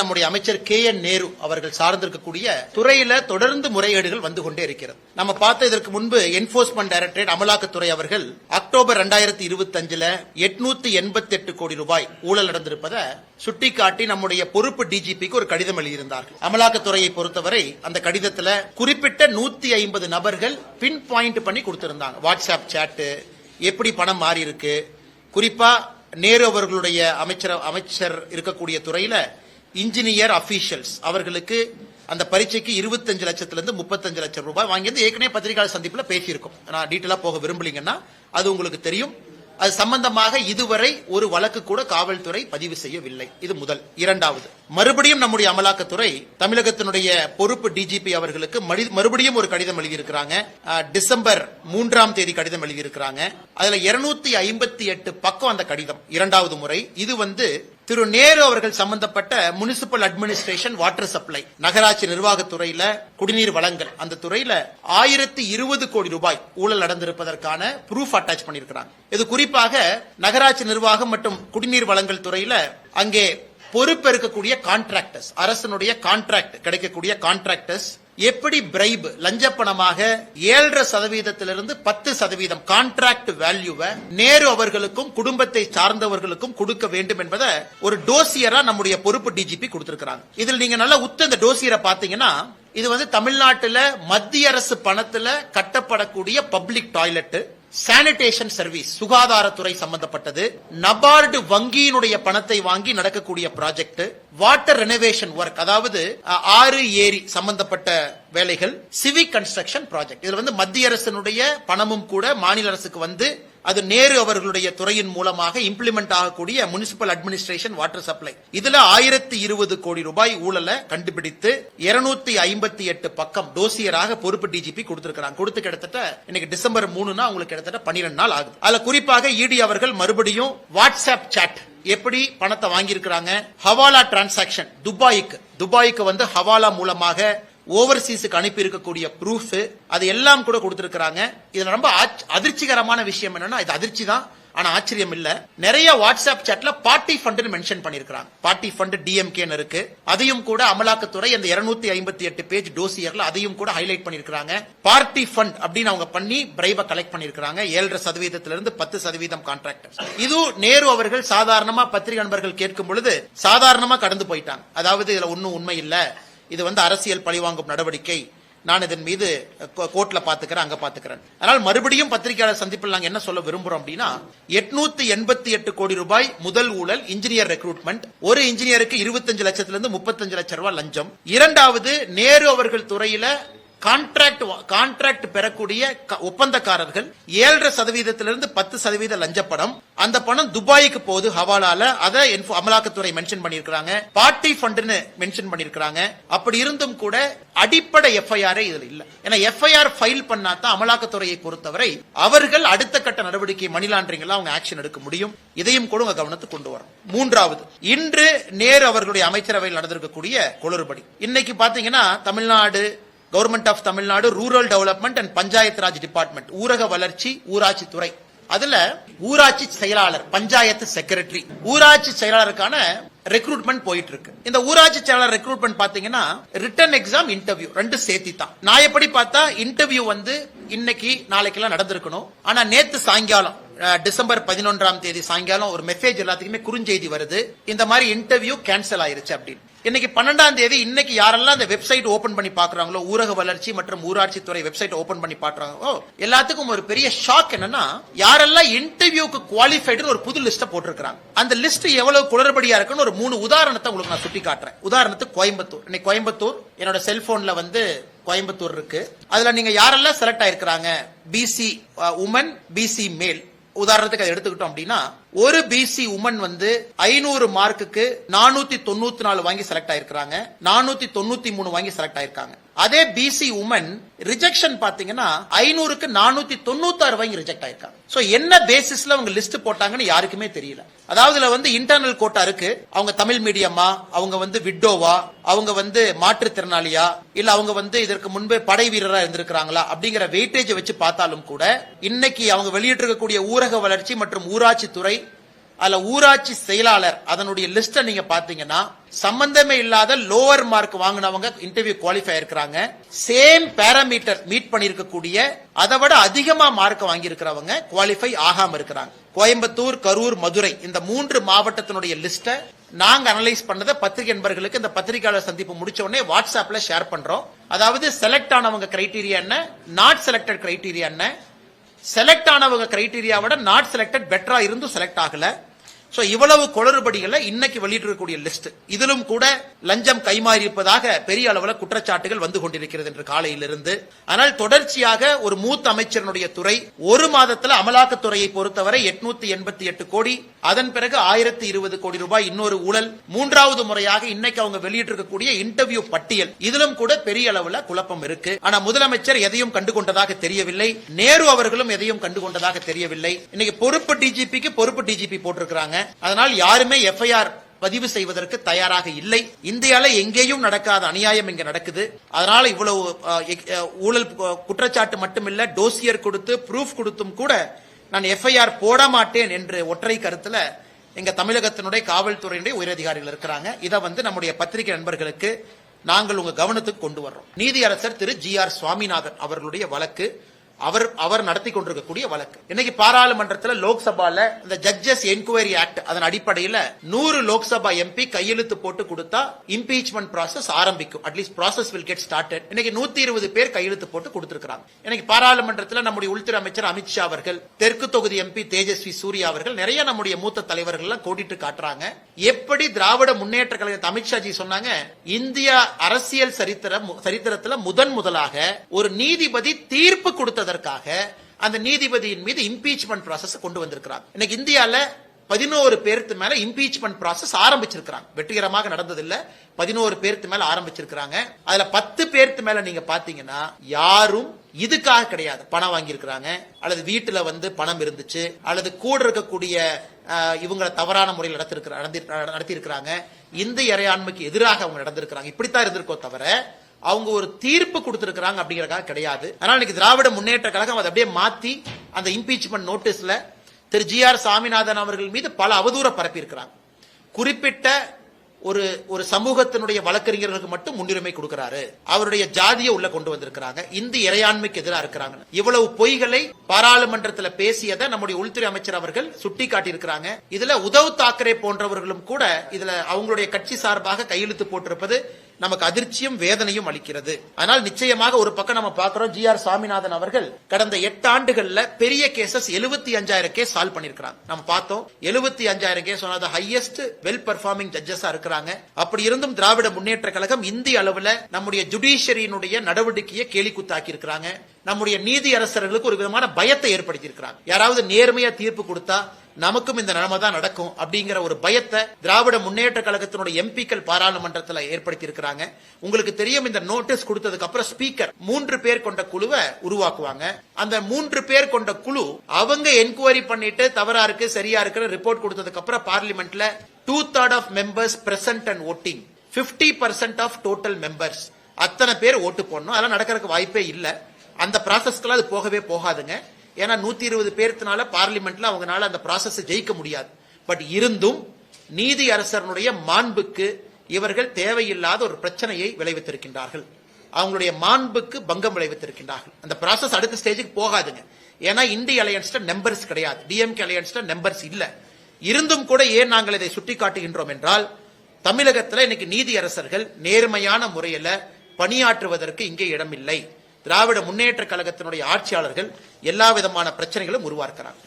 நம்முடைய அமைச்சர் KN நேரு அவர்கள் சார்ந்திருக்கக்கூடிய துறையில தொடர்ந்து முறைகேடுகள் வந்து கொண்டே இருக்கிறது. நம்ம பார்த்த இதற்கு முன்பு என்போர்ஸ்மென்ட் டைரக்டரேட் அமலாக்கத்துறை அவர்கள் அக்டோபர் 2025 888 கோடி ரூபாய் ஊழல் நடந்திருப்பதை சுட்டிக்காட்டி நம்முடைய பொறுப்பு டிஜிபிக்கு ஒரு கடிதம் எழுதியிருந்தார்கள். அமலாக்கத்துறையை பொறுத்தவரை அந்த கடிதத்தில் குறிப்பிட்ட 150 நபர்கள் பின் பாயிண்ட் பண்ணி கொடுத்திருந்தாங்க. வாட்ஸ்அப் சாட் எப்படி பணம் மாறி இருக்கு, குறிப்பா நேரு அவர்களுடைய அமைச்சர் இருக்கக்கூடிய துறையில இன்ஜினியர் அபிஷியல்ஸ் அவர்களுக்கு அந்த பரீட்சைக்கு 25 லட்சத்திலிருந்து 35 லட்சம் ரூபாய் வாங்கியது ஏற்கனவே பத்திரிகையாளர் சந்திப்பில் பேசியிருக்கும். நான் டீட்டெயிலா போக விரும்பலீங்கன்னா அது உங்களுக்கு தெரியும். அது சம்பந்தமாக இதுவரை ஒரு வழக்கு கூட காவல்துறை பதிவு செய்யவில்லை. இது முதல். இரண்டாவது, மறுபடியும் நம்முடைய அமலாக்கத்துறை தமிழகத்தினுடைய பொறுப்பு டிஜிபி அவர்களுக்கு மறுபடியும் ஒரு கடிதம் எழுதியிருக்கிறாங்க. டிசம்பர் 3 கடிதம் எழுதியிருக்கிறாங்க. அதுல 258 பக்கம் அந்த கடிதம். இரண்டாவது முறை. இது திரு நேரு அவர்கள் சம்பந்தப்பட்ட முனிசிபல் அட்மினிஸ்ட்ரேஷன் வாட்டர் சப்ளை நகராட்சி நிர்வாகத்துறையில குடிநீர் வழங்கல் அந்த துறையில 1020 கோடி ரூபாய் ஊழல் நடந்திருப்பதற்கான ப்ரூஃப் அட்டாச் பண்ணியிருக்கிறாங்க. இது குறிப்பாக நகராட்சி நிர்வாகம் மற்றும் குடிநீர் வழங்கல் துறையில அங்கே பொறுப்பேற்கக்கூடிய கான்ட்ராக்டர்ஸ், அரசனுடைய கான்ட்ராக்ட் கிடைக்கக்கூடிய கான்ட்ராக்டர்ஸ் எப்படி பிரைப் லஞ்சப்பணமாக 7.5% 10% கான்ட்ராக்ட் வேல்யூவை நேரு அவர்களுக்கும் குடும்பத்தை சார்ந்தவர்களுக்கும் கொடுக்க வேண்டும் என்பதை ஒரு டோசியரா நம்முடைய பொறுப்பு டிஜிபி கொடுத்திருக்கிறாங்க. இதில் நீங்க நல்லா இந்த டோசியரை பாத்தீங்கன்னா இது தமிழ்நாட்டில் மத்திய அரசு பணத்துல கட்டப்படக்கூடிய பப்ளிக் டாய்லெட், சானிடேஷன் சர்வீஸ் சுகாதாரத்துறை சம்பந்தப்பட்டது, நபார்டு வங்கியினுடைய பணத்தை வாங்கி நடக்கக்கூடிய ப்ராஜெக்ட், வாட்டர் ரெனோவேஷன் ஒர்க் அதாவது ஆறு ஏரி சம்பந்தப்பட்ட வேலைகள், சிவிக் கன்ஸ்ட்ரக்ஷன் ப்ராஜெக்ட். இதுல மத்திய அரசினுடைய பணமும் கூட மாநில அரசுக்கு அது நேரு அவர்களுடைய துறையின் மூலமாக இம்ப்ளிமெண்ட் ஆகக்கூடிய முனிசிபல் அட்மினிஸ்ட்ரேஷன் வாட்டர் சப்ளை. இதுல 1020 கோடி ரூபாய் ஊழலை கண்டுபிடித்து 258 பக்கம் டோசியராக பொறுப்பு டிஜிபி கொடுத்திருக்கிறாங்க. கொடுத்து கிட்டத்தட்ட இன்னைக்கு டிசம்பர் 3 உங்களுக்கு கிட்டத்தட்ட 12 நாள் ஆகுது. அதுல குறிப்பாக இடி அவர்கள் மறுபடியும் வாட்ஸ்அப் சாட் எப்படி பணத்தை வாங்கியிருக்கிறாங்க, ஹவாலா டிரான்சாக்சன் துபாய்க்கு ஹவாலா மூலமாக ஓவர்சீஸுக்கு அனுப்பி இருக்கக்கூடிய ப்ரூஃப் அது எல்லாம் கூட கொடுத்திருக்கிறாங்க. இதுல ரொம்ப அதிர்ச்சிகரமான விஷயம் என்னன்னா, இது அதிர்ச்சி தான் ஆனா ஆச்சரியம் இல்ல, நிறைய வாட்ஸ்அப் சாட்ல பார்ட்டி ஃபண்ட் மென்ஷன் பண்ணிருக்காங்க. பார்ட்டி ஃபண்ட் டிஎம்கே இருக்கு. அதையும் கூட அமலாக்கத்துறை அந்த 258 பேஜ் டோசியர்ல அதையும் கூட ஹைலைட் பண்ணிருக்காங்க. பார்ட்டி ஃபண்ட் அப்படின்னு அவங்க பண்ணி பிரைப கலெக்ட் பண்ணிருக்காங்க. 7.5% 10% கான்ட்ராக்டர்ஸ். இது நேரு அவர்கள் சாதாரணமா பத்திரிகை நண்பர்கள் கேட்கும் பொழுது சாதாரணமா கடந்து போயிட்டாங்க. அதாவது இதுல ஒன்னும் உண்மை இல்ல, இது அரசியல் பழிவாங்கும் நடவடிக்கை, நான் இதன் மீது கோர்ட்ல பாத்துக்கிறேன், அங்க பாத்துக்கிறேன். அதனால் மறுபடியும் பத்திரிகையாளர் சந்திப்பில் நாங்க என்ன சொல்ல விரும்புறோம் அப்படின்னா, 888 கோடி ரூபாய் முதல் ஊழல் இன்ஜினியர் ரெக்ரூட்மெண்ட். ஒரு இன்ஜினியருக்கு 25 லட்சத்திலிருந்து 35 லட்சம் ரூபாய் லஞ்சம். இரண்டாவது, நேரு அவர்கள் துறையில கான்ட்ராக்ட் பெறக்கூடிய ஒப்பந்தக்காரர்கள் 7.5% 10% லஞ்சப்பணம். அந்த பணம் துபாய்க்கு போகுது ஹவாலால. அதை அமலாக்கத்துறை மென்ஷன் பண்ணிருக்காங்க. பார்ட்டி ஃபண்ட்னு மென்ஷன் பண்ணிருக்காங்க. அப்படி இருந்தும் கூட அடிப்படை எஃப்ஐஆர் இதுல இல்ல. ஏன்னா எஃப்ஐஆர் ஃபைல் பண்ணாதான் அமலாக்கத்துறையை பொறுத்தவரை அவர்கள் அடுத்த கட்ட நடவடிக்கை மணி லாண்டரிங் அவங்க ஆக்ஷன் எடுக்க முடியும். இதையும் கூட கவனத்துக்கு கொண்டு வரும். மூன்றாவது, இன்று நேரு அவர்களுடைய அமைச்சரவையில் நடந்திருக்கக்கூடிய குளறுபடி. இன்னைக்கு பாத்தீங்கன்னா Tamil Nadu government of Tamil Nadu rural development and panchayat Raj department, ஊரக வளர்ச்சி ஊராட்சி துறை, அதுல ஊராட்சி செயலாளர், பஞ்சாயத்து செக்ரட்டரி, ஊராட்சி செயலாளருக்கான ரெக்ரூட்மெண்ட் போயிட்டு இருக்கு. இந்த ஊராட்சி செயலாளர் ரெக்ரூட்மெண்ட் பாத்தீங்கன்னா ரிட்டன் எக்ஸாம், இன்டர்வியூ ரெண்டு சேர்த்தி தான். நான் எப்படி பார்த்தா இன்டர்வியூ இன்னைக்கு நாளைக்கெல்லாம் நடந்திருக்கணும். ஆனா நேத்து சாயங்காலம் டிசம்பர் 11 சாயங்காலம் ஒரு மெசேஜ் எல்லாத்துக்குமே குறுஞ்செய்தி வருது, இந்த மாதிரி இன்டர்வியூ கேன்சல் ஆயிருச்சு அப்படின்னு. இன்னைக்கு 12 இன்னைக்கு யாரெல்லாம் அந்த வெப்சைட் ஓபன் பண்ணி பாக்குறாங்களோ, ஊரக வளர்ச்சி மற்றும் ஊராட்சி துறை வெப்சைட் ஓபன் பண்ணி பாக்குறாங்களோ, எல்லாத்துக்கும் ஒரு பெரிய ஷாக் என்னன்னா, யாரெல்லாம் இன்டர்வியூக்கு குவாலிஃபைடு ஒரு புது லிஸ்ட் போட்டிருக்காங்க. அந்த லிஸ்ட் எவ்வளவு குளறுபடியா இருக்குன்னு ஒரு 3 உதாரணத்தை உங்களுக்கு நான் சுட்டி காட்டுறேன். உதாரணத்துக்கு கோயம்புத்தூர். இன்னைக்கு கோயம்புத்தூர் என்னோட செல்போன்ல கோயம்புத்தூர் இருக்கு. அதுல நீங்க யாரெல்லாம் செலக்ட் ஆயிருக்காங்க, பிசி உமன், பிசி மேல், உதாரணத்துக்கு அதை எடுத்துக்கிட்டோம் அப்படின்னா, ஒரு பிசி உமன் 500 மார்க்குக்கு 494 வாங்கி செலக்ட் ஆயிருக்காங்க, 493 வாங்கி செலக்ட் ஆயிருக்காங்க. அதே பிசி உமன் ரிஜெக்ஷன் பாத்தீங்கன்னா 500க்கு 496 வாங்கி ரிஜெக்ட் ஆயிருக்காங்க. சோ என்ன பேசிஸ்ல அவங்க லிஸ்ட் போட்டாங்கன்னு யாருக்குமே தெரியல. அதாவது இதுல இன்டர்னல் கோட்டா இருக்கு. அவங்க தமிழ் மீடியமா, அவங்க விட்டோவா, அவங்க மாற்றுத்திறனாளியா, இல்ல அவங்க இதற்கு முன்பே படை வீரரா இருந்திருக்காங்களா அப்படிங்கிற வெயிட்டேஜ் வச்சு பார்த்தாலும் கூட இன்னைக்கு அவங்க வெளியிட்டிருக்கக்கூடிய ஊரக வளர்ச்சி மற்றும் ஊராட்சி துறை அதுல ஊராட்சி செயலாளர் அதனுடைய லிஸ்ட நீங்க பாத்தீங்கன்னா சம்பந்தமே இல்லாத லோவர் மார்க் வாங்கினவங்க இன்டர்வியூ குவாலிஃபை இருக்கிறாங்க. சேம் பேராமீட்டர் மீட் பண்ணிருக்கக்கூடிய அதை விட அதிகமா மார்க் வாங்கி இருக்கிறவங்க குவாலிஃபை ஆகாம இருக்கிறாங்க. கோயம்புத்தூர், கரூர், மதுரை இந்த 3 மாவட்டத்தினுடைய லிஸ்ட நாங்க அனலைஸ் பண்ணத பத்திரிகை நண்பர்களுக்கு இந்த பத்திரிகையாளர் சந்திப்பு முடிச்ச உடனே வாட்ஸ்அப்ல ஷேர் பண்றோம். அதாவது செலக்ட் ஆனவங்க கிரைட்டீரியா என்ன, நாட் செலக்டட் கிரைட்டீரியா என்ன, செலக்ட் ஆனவங்க கிரைட்டீரியாவோட நாட் செலக்டட் பெட்டரா இருந்தும் செலக்ட் ஆகல. சோ இவ்வளவு குளறுபடிகளை இன்னைக்கு வெளியிட்டிருக்கக்கூடிய லிஸ்ட். இதிலும் கூட லஞ்சம் கைமாறி இருப்பதாக பெரிய அளவுல குற்றச்சாட்டுகள் வந்து கொண்டிருக்கிறது என்று காலையிலிருந்து. ஆனால் தொடர்ச்சியாக ஒரு மூத்த அமைச்சருடைய துறை ஒரு மாதத்துல அமலாக்கத்துறையை பொறுத்தவரை 888 கோடி, அதன் பிறகு 1020 கோடி ரூபாய் இன்னொரு ஊழல், மூன்றாவது முறையாக இன்னைக்கு அவங்க வெளியிட்டிருக்கக்கூடிய இன்டர்வியூ பட்டியல், இதிலும் கூட பெரிய அளவுல குழப்பம் இருக்கு. ஆனா முதலமைச்சர் எதையும் கண்டுகொண்டதாக தெரியவில்லை, நேரு அவர்களும் எதையும் கண்டுகொண்டதாக தெரியவில்லை. இன்னைக்கு பொறுப்பு டிஜிபிக்கு பொறுப்பு டிஜிபி போட்டிருக்கிறாங்க. அதனால் யாருமே எஃப்ஐஆர் பதிவு செய்வதற்கு தயாராக இல்லை. இந்தியால எங்கேயும் நடக்காத அநியாயம் இங்க நடக்குது. அதனால இவ்வளவு ஊழல் குற்றச்சாட்டு மட்டுமில்ல, டோசியர் கொடுத்து ப்ரூஃப் கொடுத்தும் கூட நான் எஃப்ஐஆர் போட மாட்டேன் என்று ஒற்றை கருத்துல எங்க தமிழகத்தினுடைய காவல்துறையினுடைய உயரதிகாரிகள் இருக்கிறாங்க. இதை நம்முடைய பத்திரிகை நண்பர்களுக்கு நாங்கள் உங்க கவனத்துக்கு கொண்டு வர்றோம். நீதியரசர் திரு GR சுவாமிநாதன் அவர்களுடைய வழக்கு, அவர் நடத்தி கொண்டிருக்கக்கூடிய வழக்கு இன்னைக்கு பாராளுமன்றத்தில் லோக்சபால இந்த ஜட்ஜஸ் என்கொயரி ஆக்ட் அதன் அடிப்படையில் 100 லோக்சபா எம்பி கையெழுத்து போட்டு கொடுத்தா இம்பீச்மெண்ட் ப்ராசஸ் ஆரம்பிக்கும். At least process will get started. இன்னைக்கு 120 பேர் கையெழுத்து போட்டு கொடுத்திருக்காங்க. இன்னைக்கு பாராளுமன்றத்தில் நம்முடைய உள்துறை அமைச்சர் அமித்ஷா அவர்கள், தெற்கு தொகுதி எம்பி தேஜஸ்வி சூர்யா அவர்கள், நிறைய நம்முடைய மூத்த தலைவர்கள் எல்லாம் கோடிட்டு காட்டுறாங்க. எப்படி திராவிட முன்னேற்ற கழகத்தை அமித்ஷா ஜி சொன்னாங்க, இந்தியா அரசியல் சரித்திரத்தில் முதலாக ஒரு நீதிபதி தீர்ப்பு கொடுத்த அந்த நீதிபதியின் மீது இம்பீச்மெண்ட் ப்ராசஸ் கொண்டு வந்திருக்கிறாங்க. இன்னைக்கு இந்தியால 11 பேருக்கு மேல இம்பீச்மெண்ட் ப்ராசஸ் ஆரம்பிச்சிருக்காங்க. வெற்றிகரமாக நடந்ததில்ல, 11 பேருக்கு மேல ஆரம்பிச்சிருக்காங்க. அதுல 10 பேருக்கு மேல நீங்க பாத்தீங்கன்னா யாரும் இதுக்காக கிடையாது, பணம் வாங்கி இருக்கிறாங்க, அல்லது வீட்டுல பணம் இருந்துச்சு, அல்லது கூட இருக்கக்கூடிய இவங்களை தவறான முறையில் நடத்தி இருக்கிறாங்க, இந்திய இறையாண்மைக்கு எதிராக அவங்க நடந்திருக்கிறாங்க. இப்படித்தான் இருந்திருக்கோ தவிர அவங்க ஒரு தீர்ப்பு கொடுத்திருக்காங்க அப்படிங்கறதுக்காக கிடையாது. அதனால இன்னைக்கு திராவிட முன்னேற்ற கழகம் அதை அப்படியே மாத்தி அந்த இம்பீச்மெண்ட் நோட்டீஸ்ல திரு GR சாமிநாதன் அவர்கள் மீது பல அவதூற பரப்பி இருக்கிறாங்க. குறிப்பிட்ட ஒரு சமூகத்தினுடைய வழக்கறிஞர்களுக்கு மட்டும் முன்னுரிமை கொடுக்கிறாரு, அவருடைய ஜாதியை உள்ள கொண்டு வந்திருக்கிறாங்க, இந்திய இறையாண்மைக்கு எதிராக இருக்கிறாங்க. இவ்வளவு பொய்களை பாராளுமன்றத்தில் பேசியதை நம்முடைய உள்துறை அமைச்சர் அவர்கள் சுட்டி காட்டியிருக்கிறாங்க. இதுல உத்தவ் தாக்கரே போன்றவர்களும் கூட இதுல அவங்களுடைய கட்சி சார்பாக கையெழுத்து போட்டிருப்பது நமக்கு அதிர்ச்சியும் வேதனையும் அளிக்கிறது. ஆனால் நிச்சயமாக ஒரு பக்கம் நம்ம பார்க்கிறோம், GR சாமிநாதன் அவர்கள் கடந்த 8 ஆண்டுகள்ல பெரிய கேசஸ் 75,000 கேஸ் சால்வ் பண்ணிருக்காங்க. நம்ம பார்த்தோம் 75,000 கேஸ் ஹையஸ்ட் வெல் பெர்ஃபார்மிங் ஜட்ஜஸா இருக்கிறாங்க. அப்படி இருந்தும் திராவிட முன்னேற்ற கழகம் இந்திய அளவுல நம்முடைய ஜுடிஷியரியினுடைய நடவடிக்கையை கேலிக்குத்தாக்கி இருக்கிறாங்க. நம்முடைய நீதி அரசர்களுக்கு ஒரு விதமான பயத்தை ஏற்படுத்தி இருக்கிறாங்க. யாராவது நேர்மையா தீர்ப்பு கொடுத்தா நமக்கும் இந்த நிலைமை தான் நடக்கும் அப்படிங்கிற ஒரு பயத்தை திராவிட முன்னேற்ற கழகத்தினுடைய எம்பிக்கள் பாராளுமன்றத்தில் ஏற்படுத்தி இருக்கிறாங்க. உங்களுக்கு தெரியும், இந்த நோட்டீஸ் கொடுத்ததுக்கு அப்புறம் ஸ்பீக்கர் 3 பேர் கொண்ட குழுவை உருவாக்குவாங்க. அந்த 3 பேர் கொண்ட குழு அவங்க என்கொயரி பண்ணிட்டு தவறா இருக்கு சரியா இருக்கு ரிப்போர்ட் கொடுத்ததுக்கு அப்புறம் பார்லிமெண்ட்ல 2/3 of members present and voting, 50% of total members, அத்தனை பேர் ஓட்டு போடணும். அதெல்லாம் நடக்கிறதுக்கு வாய்ப்பே இல்லை. அந்த ப்ராசஸ்க்கு அது போகவே போகாதுங்க. ஏன்னா 120 பேர்த்தினால பார்லிமெண்ட்ல அவங்களால அந்த ப்ராசஸ் ஜெயிக்க முடியாது. பட் இருந்தும் நீதி அரசனுடைய மாண்புக்கு இவர்கள் தேவையில்லாத ஒரு பிரச்சனையை விளைவித்திருக்கின்றார்கள். அவங்களுடைய மாண்புக்கு பங்கம் விளைவித்திருக்கின்றார்கள். அந்த ப்ராசஸ் அடுத்த ஸ்டேஜுக்கு போகாதுங்க. ஏன்னா இந்திய அலையன்ஸ்ல நம்பர்ஸ் கிடையாது, டிஎம்கே அலையன்ஸ்ல நம்பர்ஸ் இல்ல. இருந்தும் கூட ஏன் நாங்கள் இதை சுட்டி காட்டுகின்றோம் என்றால், தமிழகத்தில் இன்னைக்கு நீதி அரசர்கள் நேர்மையான முறையில் பணியாற்றுவதற்கு இங்கே இடமில்லை. திராவிட முன்னேற்ற கழகத்தினுடைய ஆட்சியாளர்கள் எல்லா விதமான பிரச்சனைகளும் உருவாக்குறாங்க.